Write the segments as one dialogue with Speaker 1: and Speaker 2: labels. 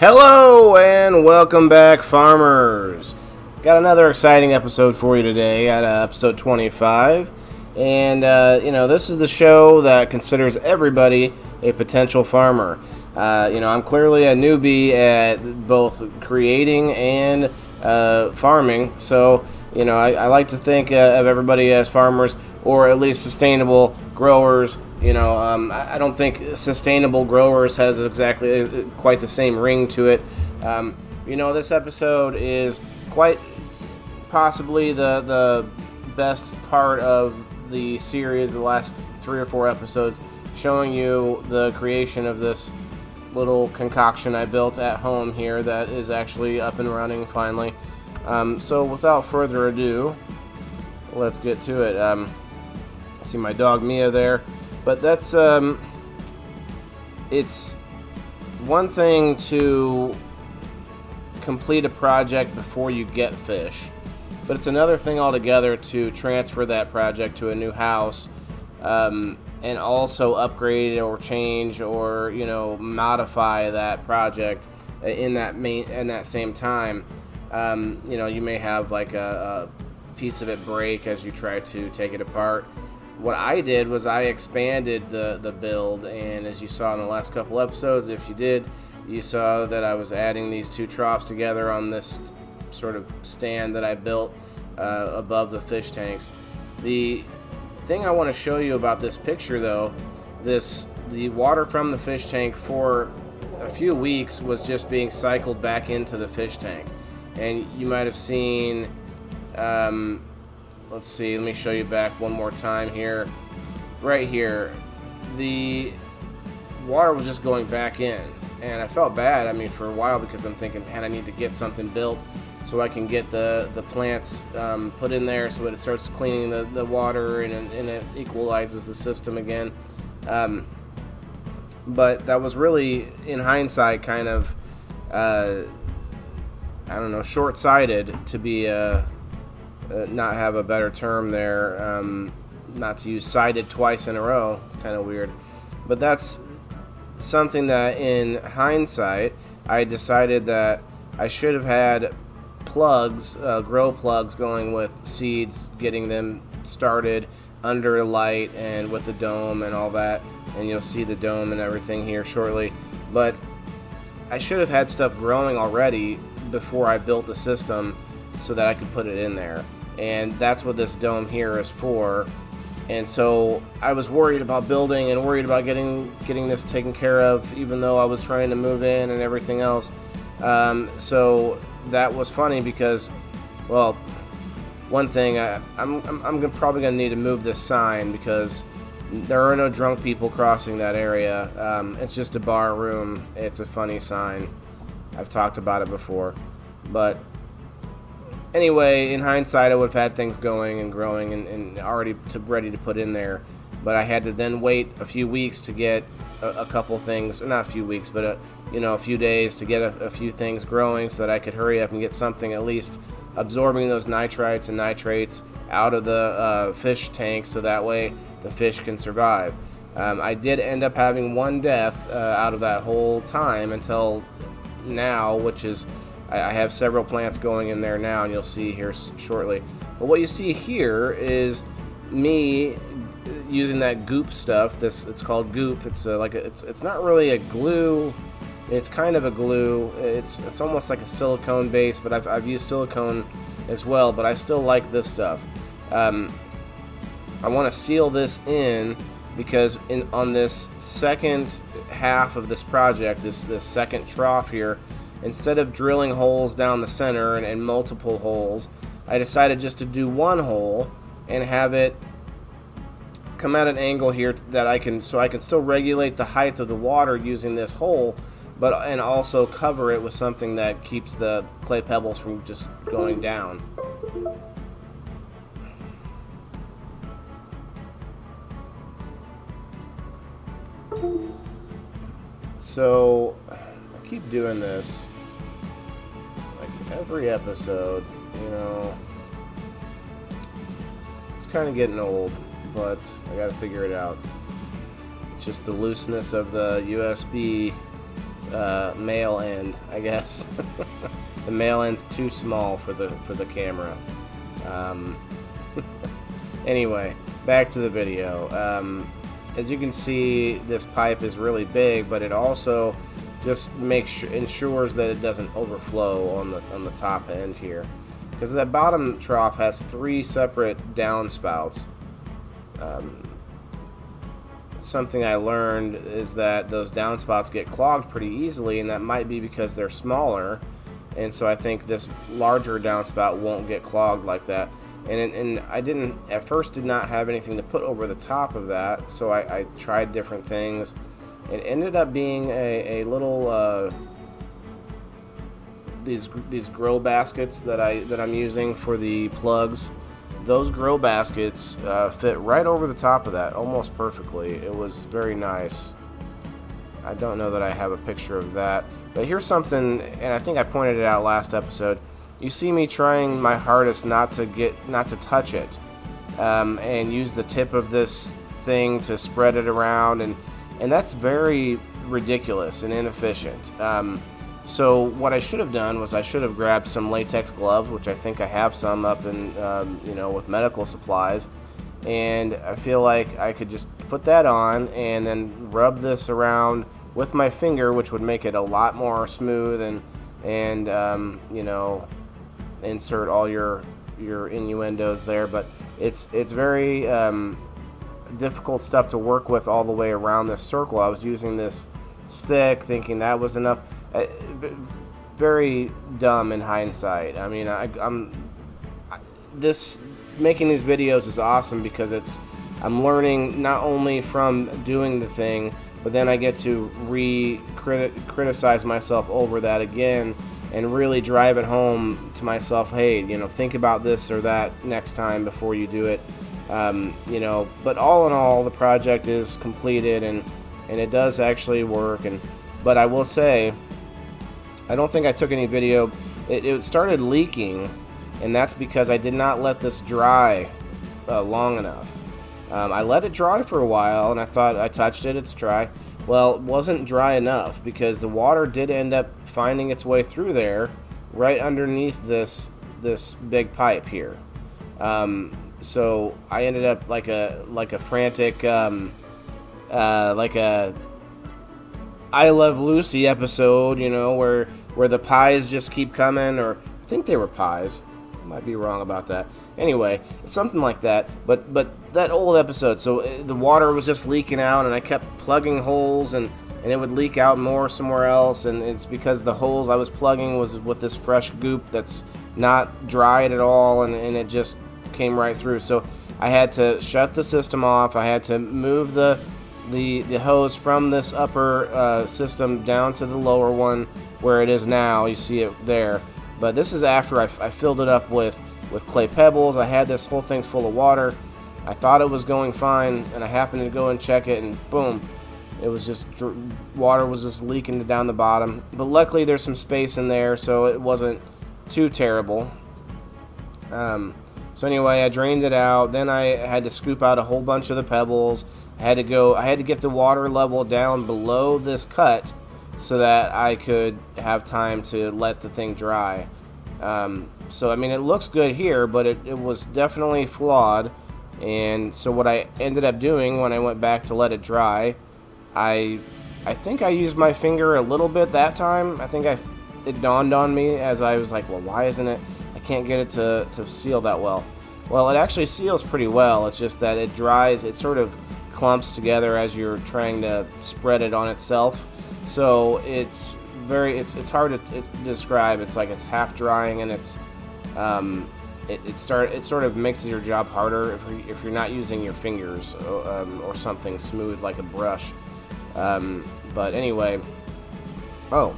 Speaker 1: Hello and welcome back, farmers. Got another exciting episode for you today at episode 25. And, this is the show that considers everybody a potential farmer. I'm clearly a newbie at both creating and farming. So, I like to think of everybody as farmers or at least sustainable growers. I don't think sustainable growers has exactly quite the same ring to it. This episode is quite possibly the best part of the series, the last 3 or 4 episodes, showing you the creation of this little concoction I built at home here that is actually up and running finally. So without further ado, let's get to it. I see my dog Mia there. But that's, it's one thing to complete a project before you get fish, but it's another thing altogether to transfer that project to a new house, and also upgrade or change or, modify that project in that same time. You may have like a piece of it break as you try to take it apart. What I did was I expanded the build, and as you saw in the last couple episodes, if you did, you saw that I was adding these 2 troughs together on this sort of stand that I built above the fish tanks. The thing I want to show you about this picture, though, the water from the fish tank for a few weeks was just being cycled back into the fish tank, and you might have seen. Let's see, let me show you back one more time here. Right here, the water was just going back in. And I felt bad, for a while, because I'm thinking, man, I need to get something built so I can get the plants put in there so that it starts cleaning the water and it equalizes the system again. But that was really, in hindsight, kind of, short-sighted to be not have a better term there, not to use cited twice in a row. It's kind of weird, but that's something that in hindsight I decided that I should have had plugs, grow plugs going with seeds, getting them started under a light and with the dome and all that, and you'll see the dome and everything here shortly. But I should have had stuff growing already before I built the system so that I could put it in there. And that's what this dome here is for. And so I was worried about building and worried about getting this taken care of, even though I was trying to move in and everything else. So that was funny because, well, one thing, I'm probably going to need to move this sign because there are no drunk people crossing that area. It's just a bar room. It's a funny sign. I've talked about it before. But anyway, in hindsight, I would have had things going and growing and already ready to put in there. But I had to then wait a few weeks to get a couple things, not a few weeks, but a few days to get a few things growing so that I could hurry up and get something at least absorbing those nitrites and nitrates out of the fish tank so that way the fish can survive. I did end up having 1 death out of that whole time until now, which is I have several plants going in there now, and you'll see here shortly. But what you see here is me using that goop stuff. It's called goop. It's it's not really a glue. It's kind of a glue. It's almost like a silicone base, but I've used silicone as well. But I still like this stuff. I want to seal this in because on this second half of this project, this second trough here, instead of drilling holes down the center and multiple holes, I decided just to do 1 hole and have it come at an angle here that I can still regulate the height of the water using this hole, and also cover it with something that keeps the clay pebbles from just going down. So I keep doing this like every episode, it's kind of getting old, but I gotta figure it out. Just the looseness of the USB male end, I guess. The male end's too small for the camera. Anyway, back to the video. As you can see, this pipe is really big, but it also just ensures that it doesn't overflow on the top end here, because that bottom trough has 3 separate downspouts. Something I learned is that those downspouts get clogged pretty easily, and that might be because they're smaller, and so I think this larger downspout won't get clogged like that. And I at first did not have anything to put over the top of that, so I tried different things. It ended up being a little these grow baskets that I'm using for the plugs. Those grow baskets fit right over the top of that almost perfectly. It was very nice. I don't know that I have a picture of that, but here's something, and I think I pointed it out last episode. You see me trying my hardest not to touch it, and use the tip of this thing to spread it around, and that's very ridiculous and inefficient. So what I should have done was I should have grabbed some latex gloves, which I think I have some up in, with medical supplies, and I feel like I could just put that on and then rub this around with my finger, which would make it a lot more smooth, and insert all your innuendos there. But it's very difficult stuff to work with all the way around this circle. I was using this stick thinking that was enough. Very dumb in hindsight. I mean, making these videos is awesome because I'm learning not only from doing the thing, but then I get to criticize myself over that again and really drive it home to myself. Hey, think about this or that next time before you do it. But all in all, the project is completed and it does actually work. But I will say, I don't think I took any video. It started leaking, and that's because I did not let this dry long enough. I let it dry for a while, and I thought I touched it, it's dry. Well, it wasn't dry enough because the water did end up finding its way through there, right underneath this big pipe here. So I ended up like a frantic, like a I Love Lucy episode, where the pies just keep coming, or I think they were pies. I might be wrong about that. Anyway, it's something like that. But that old episode, so the water was just leaking out, and I kept plugging holes, and it would leak out more somewhere else, and it's because the holes I was plugging was with this fresh goop that's not dried at all, and it just came right through. So I had to shut the system off. I had to move the hose from this upper system down to the lower one where it is now. You see it there. But this is after I filled it up with clay pebbles. I had this whole thing full of water. I thought it was going fine, and I happened to go and check it, and boom, it was just water was just leaking down the bottom. But luckily there's some space in there, so it wasn't too terrible. So anyway, I drained it out. Then I had to scoop out a whole bunch of the pebbles. I had to get the water level down below this cut so that I could have time to let the thing dry. So I mean, it looks good here, but it was definitely flawed. And so what I ended up doing when I went back to let it dry, I think I used my finger a little bit that time. I think it dawned on me as I was like, well, why isn't it? I can't get it to seal that well. Well, it actually seals pretty well. It's just that it dries. It sort of clumps together as you're trying to spread it on itself. So it's hard to describe. It's like it's half drying, and it sort of makes your job harder if you're not using your fingers or something smooth like a brush. But anyway, let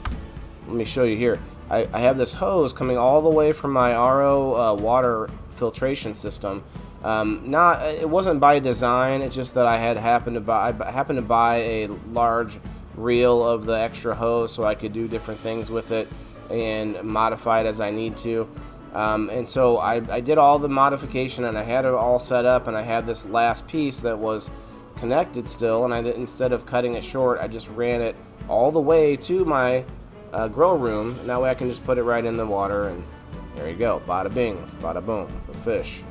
Speaker 1: me show you here. I have this hose coming all the way from my RO water filtration system. It wasn't by design. It's just that I happened to buy a large reel of the extra hose so I could do different things with it and modify it as I need to. And so I did all the modification, and I had it all set up, and I had this last piece that was connected still, and instead of cutting it short, I just ran it all the way to my grow room, and that way I can just put it right in the water, and there you go, bada bing, bada boom, the fish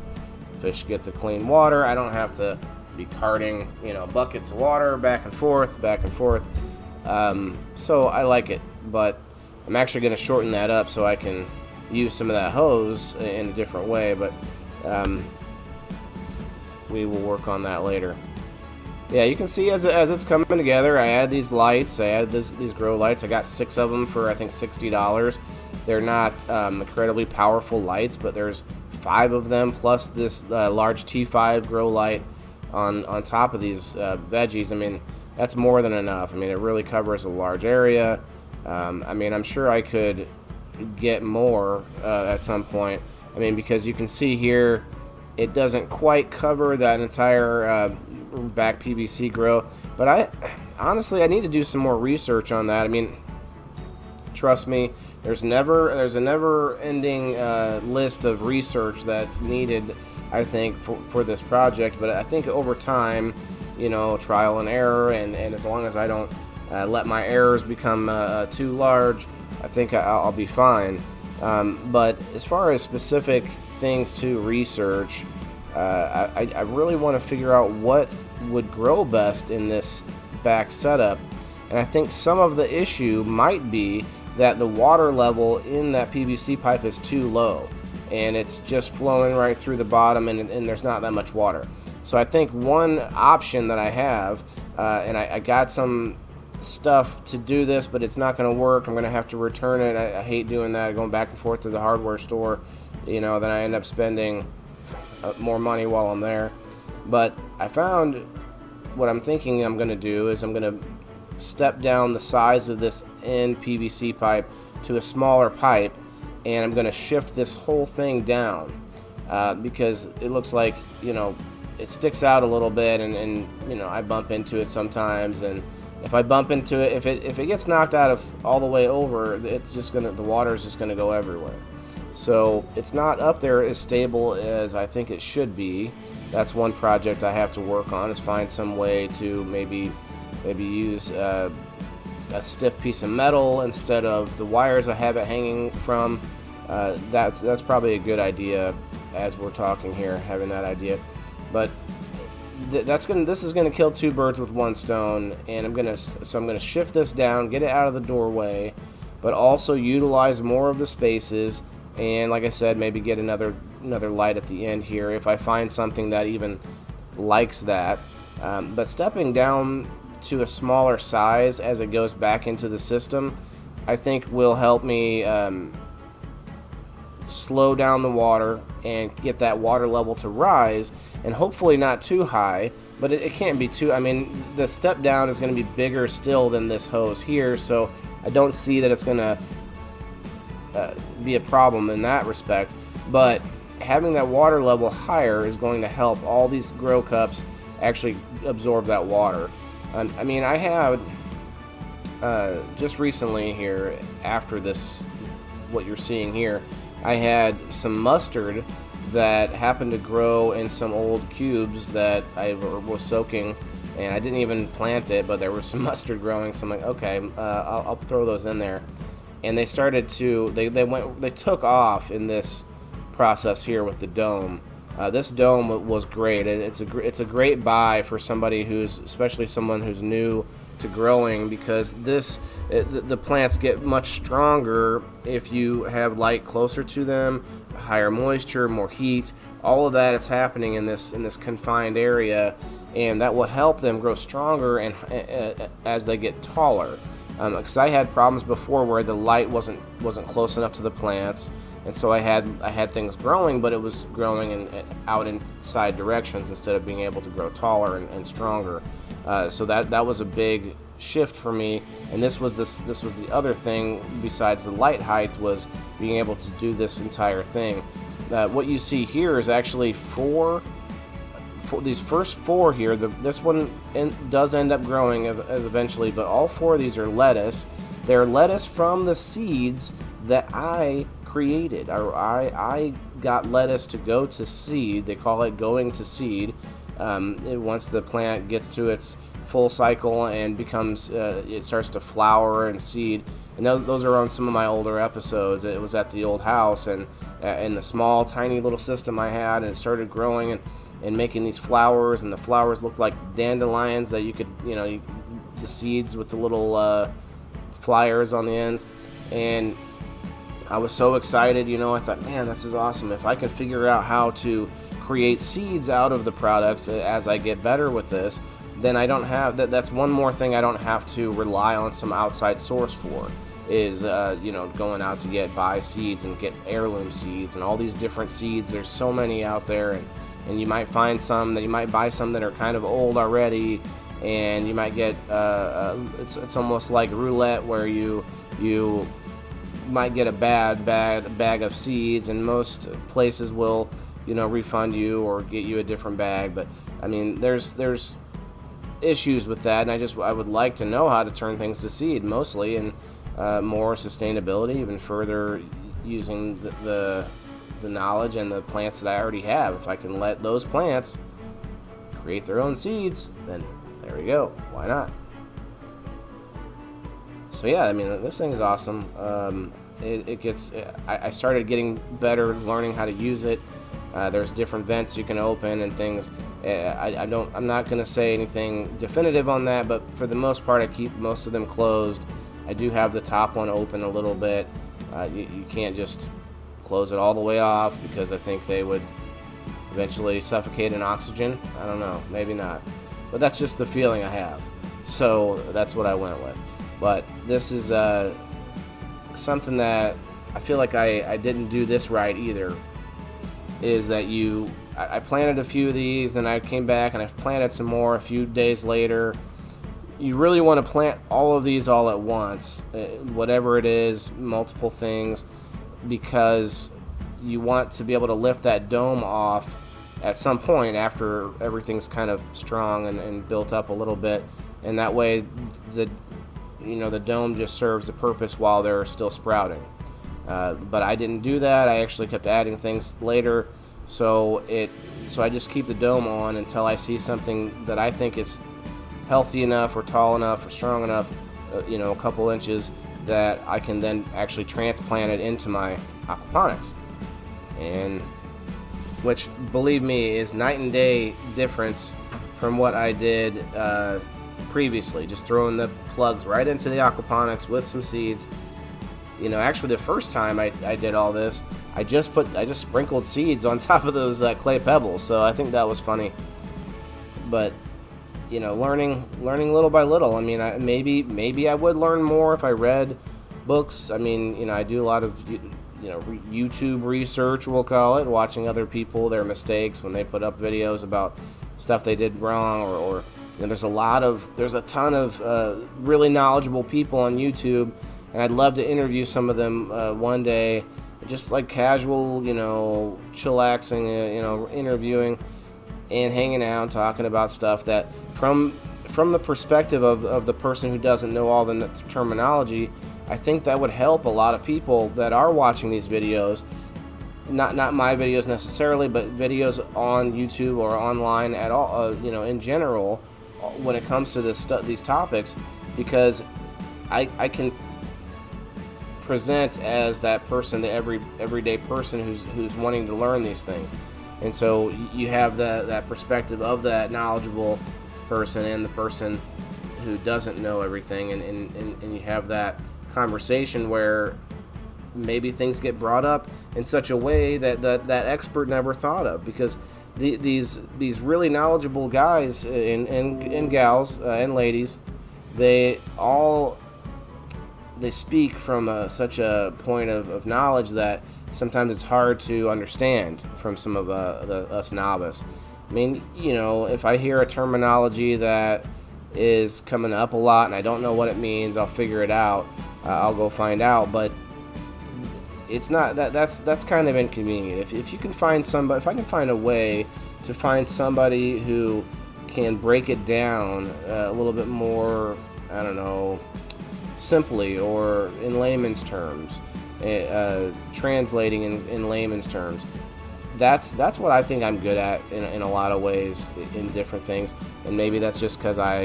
Speaker 1: get the clean water. I don't have to be carting, buckets of water back and forth. So I like it, but I'm actually going to shorten that up so I can use some of that hose in a different way, but we will work on that later. Yeah, you can see as it's coming together, I added these lights. I added these grow lights. I got 6 of them for, I think, $60. They're not incredibly powerful lights, but there's 5 of them, plus this large T5 grow light on top of these veggies. I mean, that's more than enough. I mean, it really covers a large area. I mean, I'm sure I could get more at some point. I mean, because you can see here, it doesn't quite cover that entire back PVC grow, but honestly I need to do some more research on that. I mean, trust me, there's a never-ending list of research that's needed, I think, for this project. But I think over time, trial and error, and as long as I don't let my errors become too large, I think I'll be fine. But as far as specific things to research, I really want to figure out what would grow best in this back setup. And I think some of the issue might be that the water level in that PVC pipe is too low, and it's just flowing right through the bottom, and there's not that much water. So I think one option that I have, and I got some stuff to do this, but it's not going to work. I'm going to have to return it. I hate doing that, going back and forth to the hardware store. Then I end up spending more money while I'm there. But I found what I'm thinking I'm going to do is I'm going to step down the size of this end PVC pipe to a smaller pipe, and I'm going to shift this whole thing down because it looks like, it sticks out a little bit, and I bump into it sometimes, and if I bump into it, if it gets knocked out of all the way over, the water is just going to go everywhere. So it's not up there as stable as I think it should be. That's one project I have to work on, is find some way to maybe use a stiff piece of metal instead of the wires I have it hanging from. That's probably a good idea as we're talking here, having that idea. But this is gonna kill 2 birds with 1 stone, and I'm gonna shift this down, get it out of the doorway, but also utilize more of the spaces. And like I said, maybe get another light at the end here if I find something that even likes that. But stepping down to a smaller size as it goes back into the system, I think will help me slow down the water and get that water level to rise, and hopefully not too high, but it can't be too. I mean, the step down is going to be bigger still than this hose here, so I don't see that it's going to be a problem in that respect. But having that water level higher is going to help all these grow cups actually absorb that water. I mean, I had just recently here, after this, what you're seeing here, I had some mustard that happened to grow in some old cubes that I was soaking, and I didn't even plant it, but there was some mustard growing, so I'm like, okay, I'll throw those in there. And they started to, they took off in this process here with the dome. This dome was great. It's a great buy for somebody especially someone who's new to growing, because the plants get much stronger if you have light closer to them, higher moisture, more heat. All of that is happening in this confined area, and that will help them grow stronger and as they get taller. Because I had problems before where the light wasn't close enough to the plants, and so I had things growing, but it was growing out in side directions instead of being able to grow taller and stronger. So that was a big shift for me, and this was the other thing besides the light height, was being able to do this entire thing. What you see here is actually these first 4 here. This one does end up growing as eventually, but all 4 of these are lettuce. They're lettuce from the seeds that I created. I got lettuce to go to seed. They call it going to seed. Once the plant gets to its full cycle and becomes it starts to flower and seed. And those are on some of my older episodes. It was at the old house, and in the small, tiny little system I had, and it started growing and making these flowers, and the flowers looked like dandelions that you could, the seeds with the little flyers on the ends. And I was so excited, I thought, man, this is awesome. If I can figure out how to create seeds out of the products as I get better with this, then I don't have that's one more thing I don't have to rely on some outside source for, is going out to buy seeds and get heirloom seeds and all these different seeds. There's so many out there, and you might find some that you might buy some that are kind of old already, and you might get it's almost like roulette, where you might get a bad bag of seeds, and most places will refund you or get you a different bag. But I mean, there's issues with that, and I would like to know how to turn things to seed mostly, and more sustainability, even further using the knowledge and the plants that I already have. If I can let those plants create their own seeds, then there we go. Why not? So yeah, I mean, this thing is awesome. I started getting better, learning how to use it. There's different vents you can open and things. I'm not going to say anything definitive on that, but for the most part, I keep most of them closed. I do have the top one open a little bit. You can't just close it all the way off, because I think they would eventually suffocate in oxygen. I don't know, maybe not. But that's just the feeling I have. So that's what I went with. But this is something that I feel like I didn't do this right either. Is that I planted a few of these, and I came back and I planted some more a few days later. You really want to plant all of these all at once, whatever it is, multiple things, because you want to be able to lift that dome off at some point after everything's kind of strong and built up a little bit, and that way the dome just serves the purpose while they're still sprouting. But I didn't do that. I actually kept adding things later, so I just keep the dome on until I see something that I think is healthy enough or tall enough or strong enough, a couple inches, that I can then actually transplant it into my aquaponics. And which, believe me, is night and day difference from what I did previously, just throwing the plugs right into the aquaponics with some seeds. Actually, the first time I did all this, I just sprinkled seeds on top of those clay pebbles. So I think that was funny. But learning little by little. I mean, maybe I would learn more if I read books. I mean, I do a lot of YouTube research, we'll call it, watching other people, their mistakes when they put up videos about stuff they did wrong, or there's a ton of really knowledgeable people on YouTube. And I'd love to interview some of them one day, just like casual, chillaxing, interviewing and hanging out, talking about stuff that from the perspective of the person who doesn't know all the terminology. I think that would help a lot of people that are watching these videos, not my videos necessarily, but videos on YouTube or online at all, in general, when it comes to these topics, because I can present as that person, the everyday person who's wanting to learn these things. And so you have that perspective of that knowledgeable person and the person who doesn't know everything, and you have that conversation where maybe things get brought up in such a way that expert never thought of, because these really knowledgeable guys and gals and ladies, they speak from such a point of knowledge that sometimes it's hard to understand from some of us novice. I mean, if I hear a terminology that is coming up a lot and I don't know what it means, I'll figure it out. I'll go find out, but it's not that's kind of inconvenient. If you can find somebody, if I can find a way to find somebody who can break it down a little bit more, I don't know, simply or in layman's terms, translating in layman's terms, that's what I think I'm good at in a lot of ways in different things, and maybe that's just because I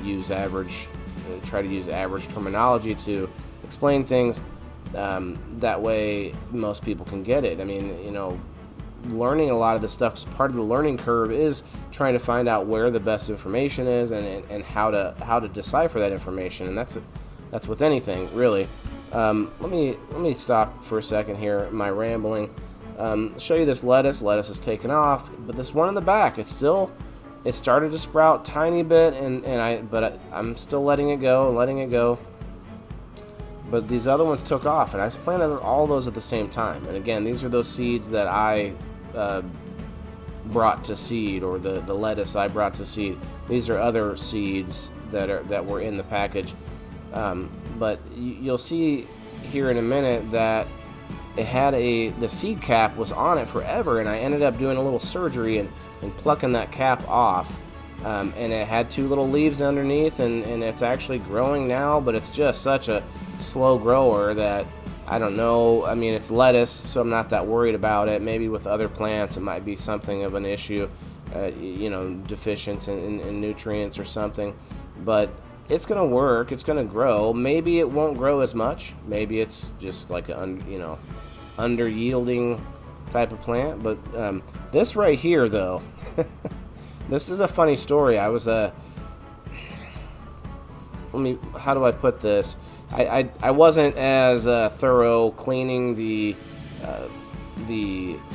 Speaker 1: use try to use average terminology to explain things. That way most people can get it. I mean, learning a lot of this stuff is part of the learning curve, is trying to find out where the best information is and how to decipher that information, and that's with anything really. Let me stop for a second here, my rambling. Show you this lettuce. Lettuce is taken off, but this one in the back, it started to sprout tiny bit, but I'm still letting it go. But these other ones took off, and I planted all those at the same time. And again, these are those seeds that I brought to seed, or the lettuce I brought to seed. These are other seeds that were in the package. But you'll see here in a minute that it had the seed cap was on it forever, and I ended up doing a little surgery and plucking that cap off. And it had 2 little leaves underneath, and it's actually growing now, but it's just such a slow grower that I don't know. I mean, it's lettuce, so I'm not that worried about it. Maybe with other plants it might be something of an issue, deficiency in nutrients or something, but it's going to work. It's going to grow. Maybe it won't grow as much. Maybe it's just like an under-yielding type of plant. But this right here, though, this is a funny story. I was how do I put this? I wasn't as thorough cleaning the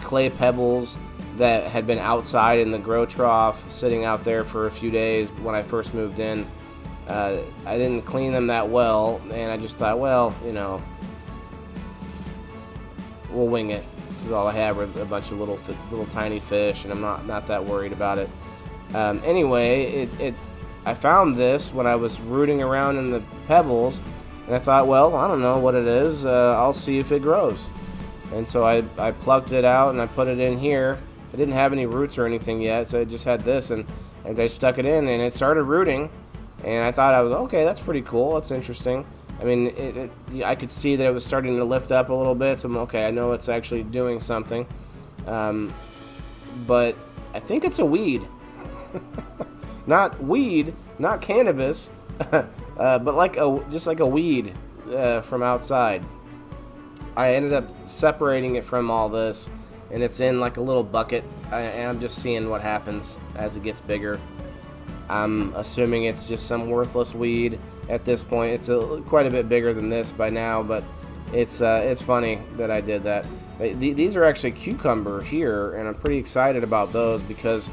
Speaker 1: clay pebbles that had been outside in the grow trough, sitting out there for a few days when I first moved in. I didn't clean them that well, and I just thought, well, we'll wing it, because all I have are a bunch of little tiny fish, and I'm not that worried about it. Anyway, I found this when I was rooting around in the pebbles, and I thought, well, I don't know what it is. I'll see if it grows. And so I plucked it out and I put it in here. I didn't have any roots or anything yet, so I just had this, and I stuck it in, and it started rooting. And I thought, okay, that's pretty cool. That's interesting. I mean, I could see that it was starting to lift up a little bit, so okay, I know it's actually doing something. But I think it's a weed. Not weed, not cannabis, but just like a weed from outside. I ended up separating it from all this, and it's in like a little bucket, and I'm just seeing what happens as it gets bigger. I'm assuming it's just some worthless weed at this point. It's quite a bit bigger than this by now, but it's funny that I did that. These are actually cucumber here, and I'm pretty excited about those because,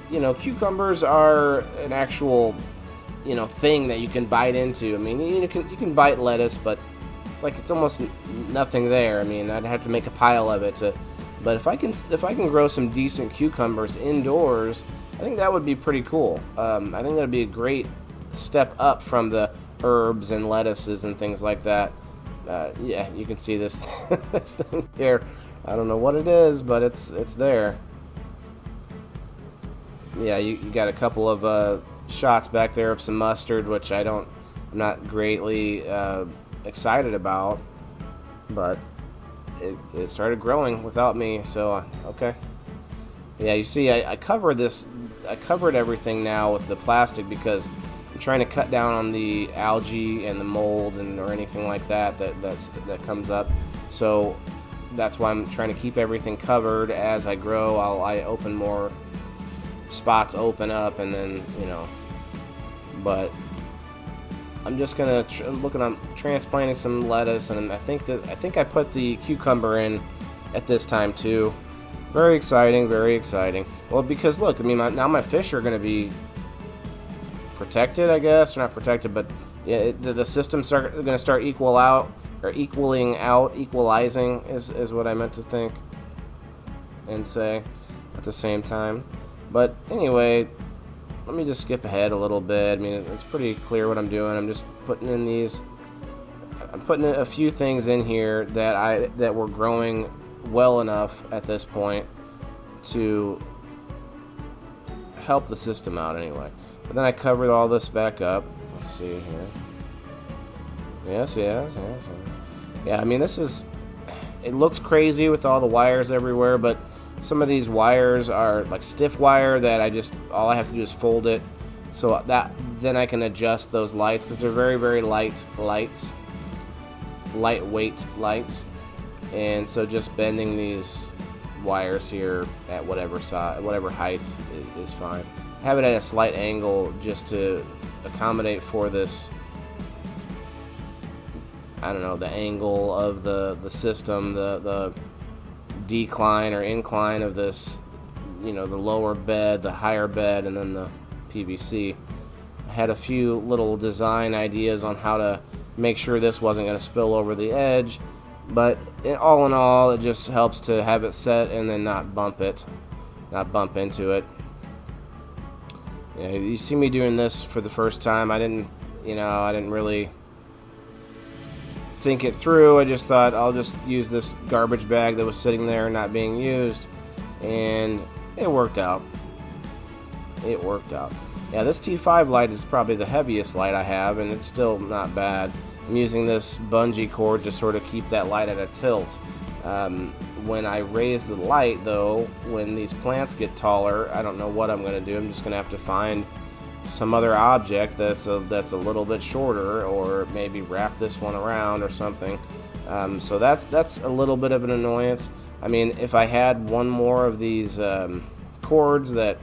Speaker 1: cucumbers are an actual, thing that you can bite into. I mean, you can bite lettuce, but it's almost nothing there. I mean, I'd have to make a pile of it but if I can grow some decent cucumbers indoors, I think that would be pretty cool. I think that would be a great step up from the herbs and lettuces and things like that. Yeah, you can see this this thing here. I don't know what it is, but it's there. Yeah, you got a couple of shots back there of some mustard, which I'm not greatly excited about, but it started growing without me, so okay. Yeah, you see, I covered everything now with the plastic because I'm trying to cut down on the algae and the mold or anything like that comes up. So that's why I'm trying to keep everything covered. As I grow, I open more spots, open up, and then But I'm just gonna looking on transplanting some lettuce, and I think I put the cucumber in at this time too. Very exciting, very exciting. Well, because look, I mean, now my fish are gonna be protected, I guess, or not protected, but yeah, the system's gonna start equalizing is what I meant to think and say at the same time. But anyway, let me just skip ahead a little bit. I mean, it's pretty clear what I'm doing. I'm just putting in I'm putting a few things in here that were growing well enough at this point to help the system out anyway. But then I covered all this back up. Let's see here. Yes. Yeah, I mean, this is... it looks crazy with all the wires everywhere, but some of these wires are like stiff wire that all I have to do is fold it, so that then I can adjust those lights, because they're very, very lightweight lights, and so just bending these wires here at whatever size, whatever height is fine. Have it at a slight angle just to accommodate for this, I don't know, the angle of the system, the decline or incline of this, the lower bed, the higher bed, and then the PVC. I had a few little design ideas on how to make sure this wasn't going to spill over the edge, but all in all, it just helps to have it set and then not bump into it. Yeah, you see me doing this for the first time. I didn't really think it through. I just thought I'll just use this garbage bag that was sitting there not being used, and it worked out. Yeah, this T5 light is probably the heaviest light I have, and it's still not bad. I'm using this bungee cord to sort of keep that light at a tilt. When I raise the light, though, when these plants get taller, I don't know what I'm going to do. I'm just going to have to find some other object that's a little bit shorter, or maybe wrap this one around or something. So that's a little bit of an annoyance. I mean, if I had one more of these cords that,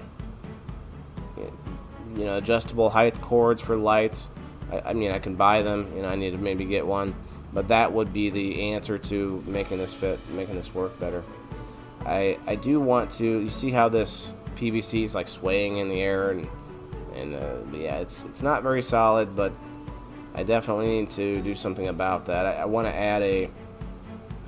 Speaker 1: adjustable height cords for lights, I can buy them. I need to maybe get one, but that would be the answer to making this work better. I do want to. You see how this PVC is like swaying in the air, and yeah, it's not very solid, but I definitely need to do something about that. I want to add a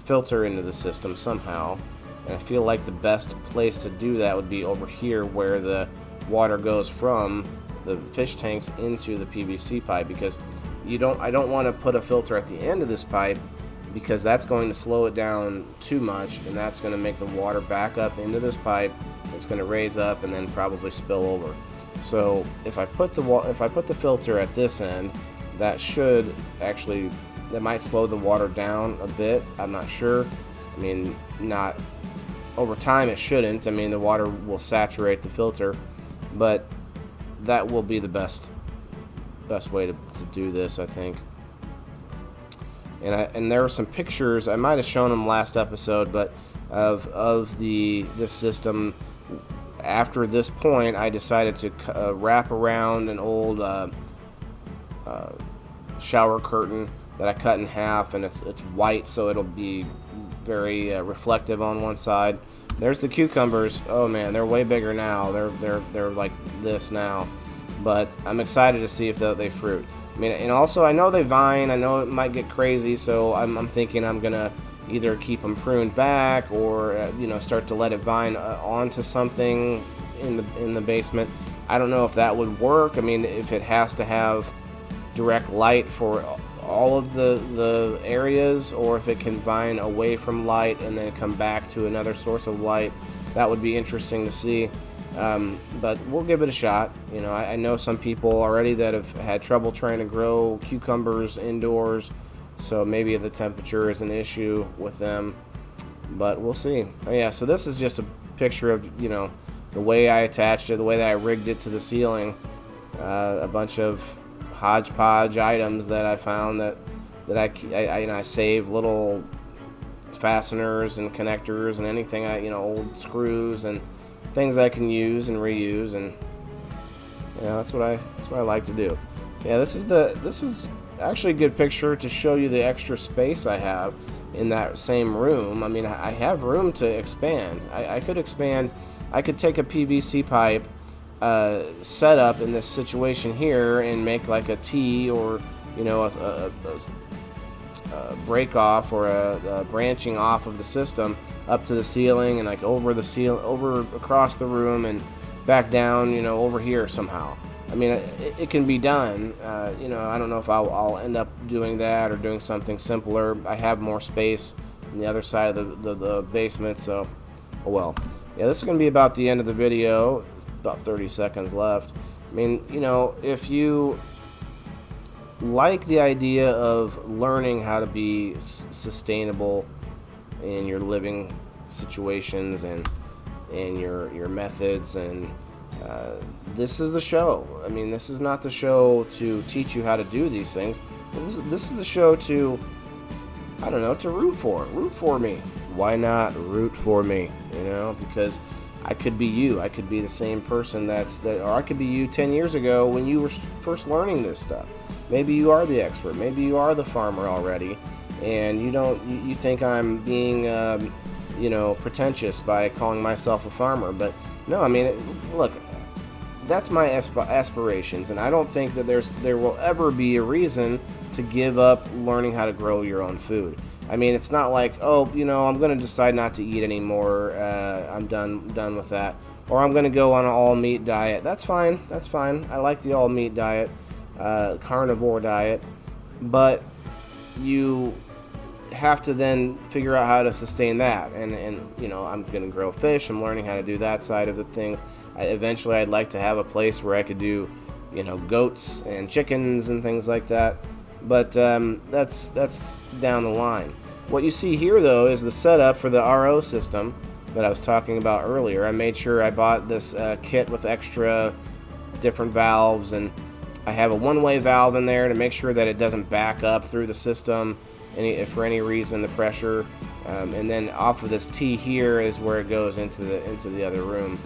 Speaker 1: filter into the system somehow, and I feel like the best place to do that would be over here, where the water goes from the fish tanks into the PVC pipe, because I don't want to put a filter at the end of this pipe, because that's going to slow it down too much, and that's going to make the water back up into this pipe. It's going to raise up and then probably spill over. So if I put the filter at this end, that might slow the water down a bit. I'm not sure. I mean, not over time it shouldn't. I mean, the water will saturate the filter, but that will be the best way to do this, I think. And there were some pictures, I might have shown them last episode, but of this system. After this point, I decided to wrap around an old shower curtain that I cut in half, and it's white, so it'll be very reflective on one side. There's the cucumbers. Oh man, they're way bigger now. They're like this now, but I'm excited to see if they fruit. I mean, and also I know they vine. I know it might get crazy, so I'm thinking I'm gonna either keep them pruned back, or start to let it vine onto something in the basement. I don't know if that would work. I mean, if it has to have direct light for all of the areas, or if it can vine away from light and then come back to another source of light, that would be interesting to see. But we'll give it a shot. I know some people already that have had trouble trying to grow cucumbers indoors, so maybe the temperature is an issue with them, but we'll see. Oh yeah, so this is just a picture of the way I attached it, the way that I rigged it to the ceiling. A bunch of hodgepodge items that I found that I save little fasteners and connectors and anything, old screws and things I can use and reuse, and that's what I like to do. Yeah, this is actually a good picture to show you the extra space I have in that same room. I mean, I have room to expand. I could expand. I could take a PVC pipe set up in this situation here and make like a T, or a break off, or a branching off of the system up to the ceiling, and like over across the room and back down over here somehow. I mean, it can be done. I don't know if I'll end up doing that or doing something simpler. I have more space on the other side of the basement, so oh well. Yeah, this is going to be about the end of the video. About 30 seconds left. I mean, if you like the idea of learning how to be sustainable in your living situations and your methods. And this is the show. I mean, this is not the show to teach you how to do these things. This is the show to, I don't know, to root for me. Why not root for me? You know, because I could be you. I could be the same person or I could be you 10 years ago when you were first learning this stuff. Maybe you are the expert. Maybe you are the farmer already, and you think I'm being, pretentious by calling myself a farmer. But no, I mean, look, that's my aspirations, and I don't think that there will ever be a reason to give up learning how to grow your own food. I mean, it's not like, I'm going to decide not to eat anymore. I'm done with that. Or I'm going to go on an all-meat diet. That's fine. I like the all-meat diet, carnivore diet. But you have to then figure out how to sustain that. And I'm going to grow fish. I'm learning how to do that side of the things. Eventually, I'd like to have a place where I could do, goats and chickens and things like that. But that's down the line. What you see here, though, is the setup for the RO system that I was talking about earlier. I made sure I bought this kit with extra different valves, and I have a one-way valve in there to make sure that it doesn't back up through the system for any reason, the pressure. And then off of this T here is where it goes into the other room.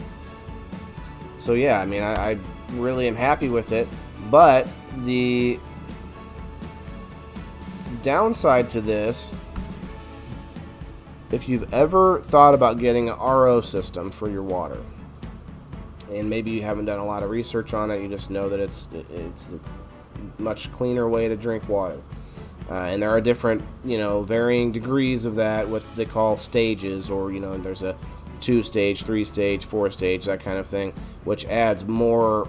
Speaker 1: So yeah, I mean, I really am happy with it, but the downside to this, if you've ever thought about getting an RO system for your water, and maybe you haven't done a lot of research on it, you just know that it's the much cleaner way to drink water. And there are different, varying degrees of that, what they call stages, or, there's a 2-stage, 3-stage, 4-stage, that kind of thing, which adds more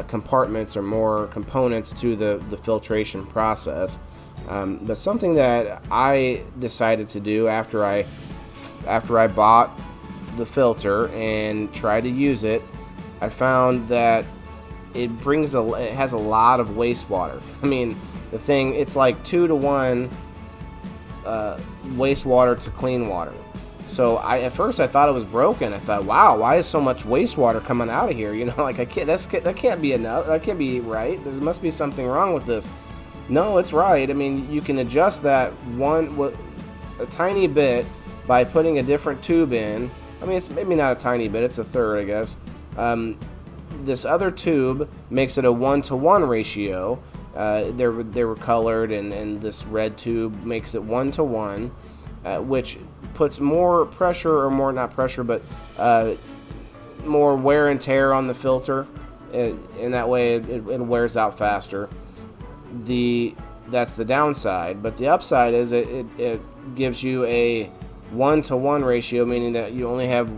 Speaker 1: compartments or more components to the filtration process. But something that I decided to do after I bought the filter and tried to use it, I found that it has a lot of wastewater. I mean, the thing, it's like 2-to-1 wastewater to clean water. So at first I thought it was broken. I thought, wow, why is so much wastewater coming out of here? That can't be enough. That can't be right. There must be something wrong with this. No, it's right. I mean, you can adjust that a tiny bit by putting a different tube in. I mean, it's maybe not a tiny bit, it's a third, I guess. This other tube makes it a 1-to-1 ratio. They were colored, and this red tube makes it 1-to-1, which puts more pressure, or more, not pressure, but more wear and tear on the filter. In that way, it wears out faster. That's the downside, but the upside is it gives you a 1-to-1 ratio, meaning that you only have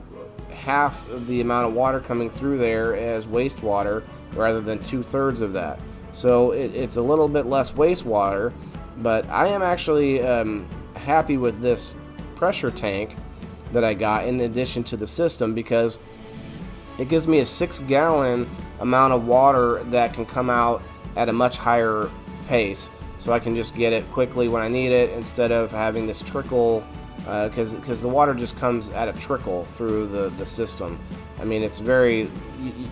Speaker 1: half of the amount of water coming through there as wastewater rather than 2/3 of that. So it's a little bit less wastewater, but I am actually happy with this pressure tank that I got in addition to the system, because it gives me a 6-gallon amount of water that can come out at a much higher pace, so I can just get it quickly when I need it instead of having this trickle, because the water just comes at a trickle through the system. I mean, it's very,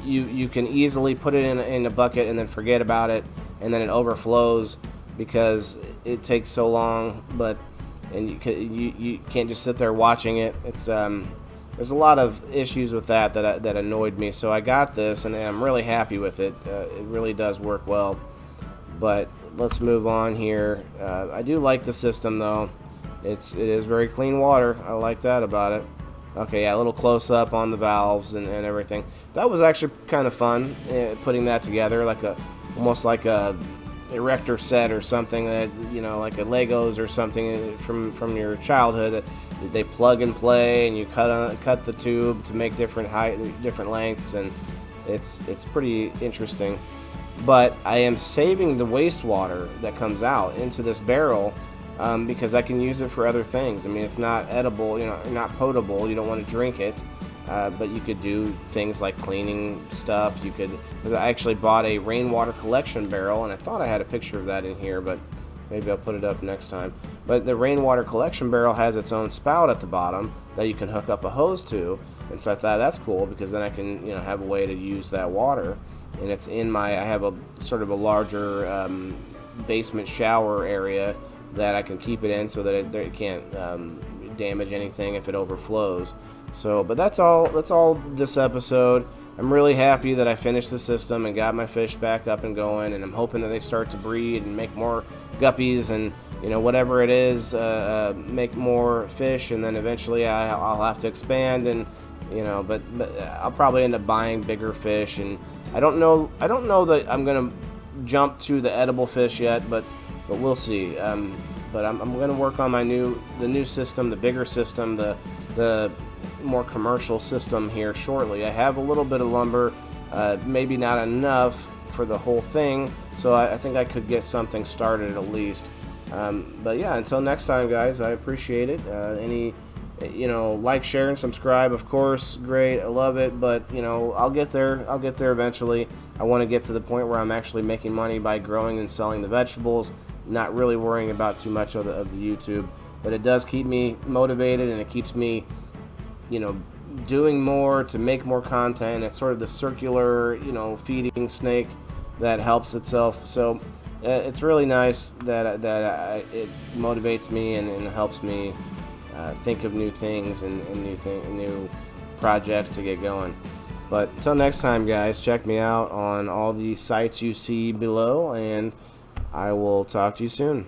Speaker 1: you can easily put it in a bucket and then forget about it, and then it overflows because it takes so long. And you can't just sit there watching it. It's there's a lot of issues with that annoyed me. So I got this, and I'm really happy with it. It really does work well. But let's move on here. I do like the system, though. It is very clean water. I like that about it. Okay, yeah, a little close up on the valves and everything. That was actually kind of fun, putting that together, almost like a erector set or something, that like a Legos or something from your childhood, that they plug and play, and you cut the tube to make different height, different lengths, and it's pretty interesting. But I am saving the wastewater that comes out into this barrel, because I can use it for other things. I mean, it's not edible, not potable. You don't want to drink it, but you could do things like cleaning stuff. I actually bought a rainwater collection barrel, and I thought I had a picture of that in here, but maybe I'll put it up next time. But the rainwater collection barrel has its own spout at the bottom that you can hook up a hose to, and so I thought that's cool because then I can, you know, have a way to use that water. And it's in my, I have a sort of a larger basement shower area that I can keep it in so that it can't damage anything if it overflows. So, but that's all this episode. I'm really happy that I finished the system and got my fish back up and going, and I'm hoping that they start to breed and make more guppies and, you know, whatever it is, make more fish, and then eventually I'll have to expand, and, you know, but I'll probably end up buying bigger fish, and I don't know that I'm gonna jump to the edible fish yet, but we'll see. But I'm gonna work on the new system, the bigger system, the more commercial system here shortly. I have a little bit of lumber, maybe not enough for the whole thing, so I think I could get something started at least. But yeah, until next time, guys, I appreciate it. Any, you know, like, share, and subscribe, of course, great, I love it, but, you know, I'll get there eventually. I want to get to the point where I'm actually making money by growing and selling the vegetables, not really worrying about too much of the YouTube, but it does keep me motivated, and it keeps me, you know, doing more to make more content. It's sort of the circular, you know, feeding snake that helps itself. So it's really nice that it motivates me and helps me think of new things and new projects to get going. But until next time, guys, check me out on all the sites you see below, and I will talk to you soon.